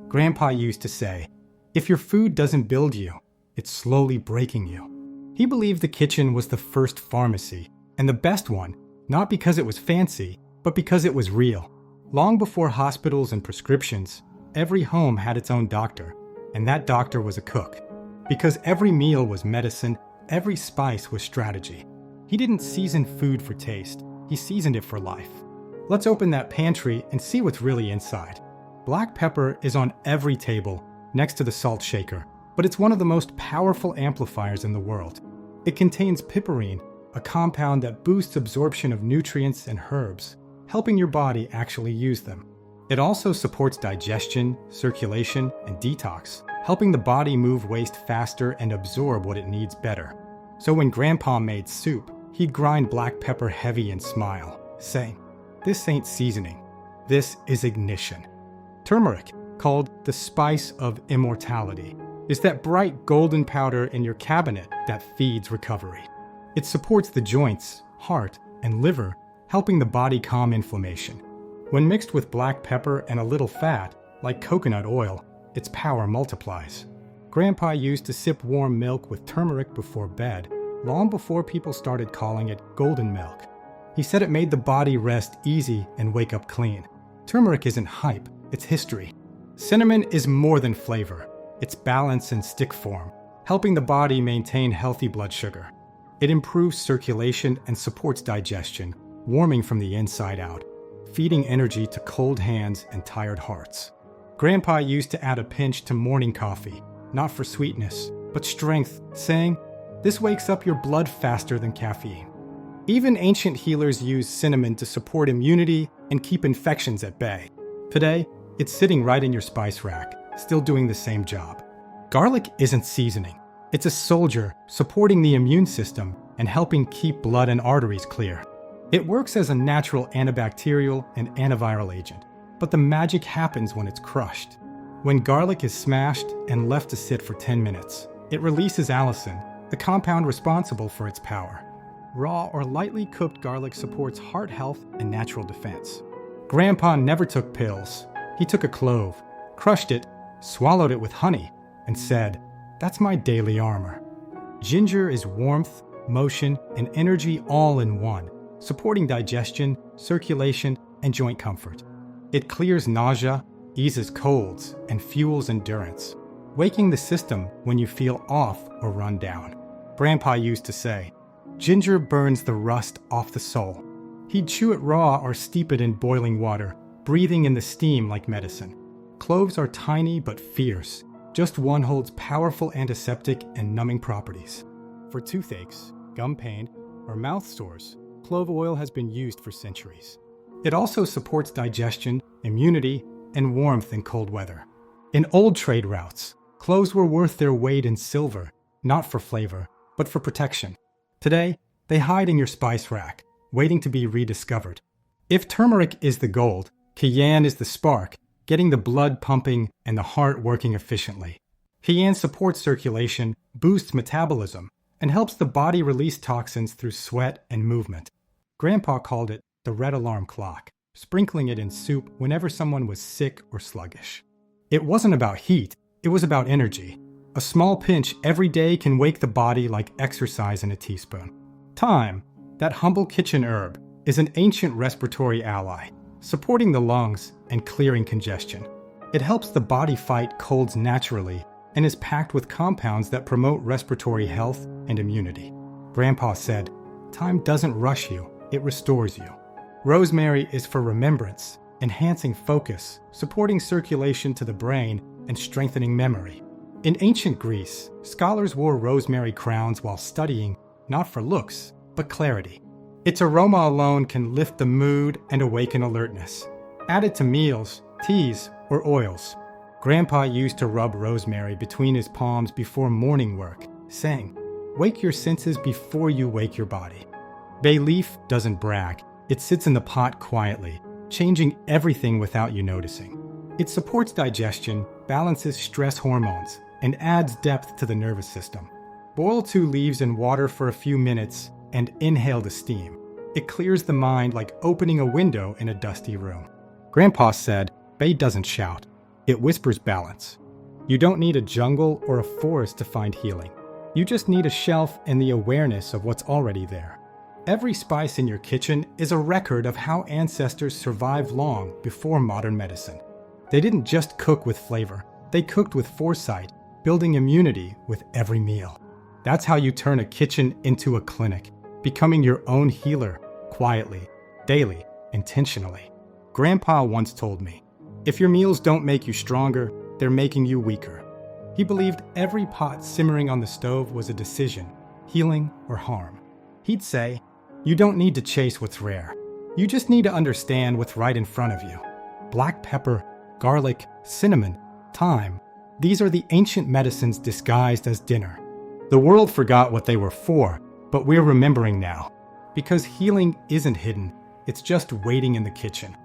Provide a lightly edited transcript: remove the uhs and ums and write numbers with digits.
Grandpa used to say, "If your food doesn't build you, it's slowly breaking you." He believed the kitchen was the first pharmacy, and the best one, not because it was fancy, but because it was real. Long before hospitals and prescriptions, every home had its own doctor, and that doctor was a cook. Because every meal was medicine, every spice was strategy. He didn't season food for taste, he seasoned it for life. Let's open that pantry and see what's really inside. Black pepper is on every table, next to the salt shaker, but it's one of the most powerful amplifiers in the world. It contains piperine, a compound that boosts absorption of nutrients and herbs, helping your body actually use them. It also supports digestion, circulation, and detox, helping the body move waste faster and absorb what it needs better. So when Grandpa made soup, he'd grind black pepper heavy and smile, saying, "This ain't seasoning, this is ignition." Turmeric, called the spice of immortality, is that bright golden powder in your cabinet that feeds recovery. It supports the joints, heart, and liver, helping the body calm inflammation. When mixed with black pepper and a little fat, like coconut oil, its power multiplies. Grandpa used to sip warm milk with turmeric before bed, long before people started calling it golden milk. He said it made the body rest easy and wake up clean. Turmeric isn't hype, it's history. Cinnamon is more than flavor. It's balance in stick form, helping the body maintain healthy blood sugar. It improves circulation and supports digestion, warming from the inside out, feeding energy to cold hands and tired hearts. Grandpa used to add a pinch to morning coffee, not for sweetness, but strength, saying, "This wakes up your blood faster than caffeine." Even ancient healers used cinnamon to support immunity and keep infections at bay. Today, it's sitting right in your spice rack, still doing the same job. Garlic isn't seasoning. It's a soldier supporting the immune system and helping keep blood and arteries clear. It works as a natural antibacterial and antiviral agent, but the magic happens when it's crushed. When garlic is smashed and left to sit for 10 minutes, it releases allicin, the compound responsible for its power. Raw or lightly cooked garlic supports heart health and natural defense. Grandpa never took pills. He took a clove, crushed it, swallowed it with honey, and said, "That's my daily armor." Ginger is warmth, motion, and energy all in one, supporting digestion, circulation, and joint comfort. It clears nausea, eases colds, and fuels endurance, waking the system when you feel off or run down. Grandpa used to say, "Ginger burns the rust off the soul." He'd chew it raw or steep it in boiling water, breathing in the steam like medicine. Cloves are tiny but fierce. Just one holds powerful antiseptic and numbing properties. For toothaches, gum pain, or mouth sores, clove oil has been used for centuries. It also supports digestion, immunity, and warmth in cold weather. In old trade routes, cloves were worth their weight in silver, not for flavor, but for protection. Today, they hide in your spice rack, waiting to be rediscovered. If turmeric is the gold, cayenne is the spark, getting the blood pumping and the heart working efficiently. Cayenne supports circulation, boosts metabolism, and helps the body release toxins through sweat and movement. Grandpa called it the red alarm clock, sprinkling it in soup whenever someone was sick or sluggish. It wasn't about heat, it was about energy. A small pinch every day can wake the body like exercise in a teaspoon. Thyme, that humble kitchen herb, is an ancient respiratory ally, supporting the lungs and clearing congestion. It helps the body fight colds naturally and is packed with compounds that promote respiratory health and immunity. Grandpa said, "Thyme doesn't rush you, it restores you." Rosemary is for remembrance, enhancing focus, supporting circulation to the brain, and strengthening memory. In ancient Greece, scholars wore rosemary crowns while studying, not for looks, but clarity. Its aroma alone can lift the mood and awaken alertness. Add it to meals, teas, or oils. Grandpa used to rub rosemary between his palms before morning work, saying, "Wake your senses before you wake your body." Bay leaf doesn't brag. It sits in the pot quietly, changing everything without you noticing. It supports digestion, balances stress hormones, and adds depth to the nervous system. Boil 2 leaves in water for a few minutes and inhale the steam. It clears the mind like opening a window in a dusty room. Grandpa said, "Bay doesn't shout. It whispers balance. You don't need a jungle or a forest to find healing. You just need a shelf and the awareness of what's already there. Every spice in your kitchen is a record of how ancestors survived long before modern medicine. They didn't just cook with flavor. They cooked with foresight, building immunity with every meal. That's how you turn a kitchen into a clinic, becoming your own healer, quietly, daily, intentionally. Grandpa once told me, if your meals don't make you stronger, they're making you weaker. He believed every pot simmering on the stove was a decision, healing or harm. He'd say, you don't need to chase what's rare. You just need to understand what's right in front of you. Black pepper, garlic, cinnamon, thyme. These are the ancient medicines disguised as dinner. The world forgot what they were for, but we're remembering now. Because healing isn't hidden, it's just waiting in the kitchen.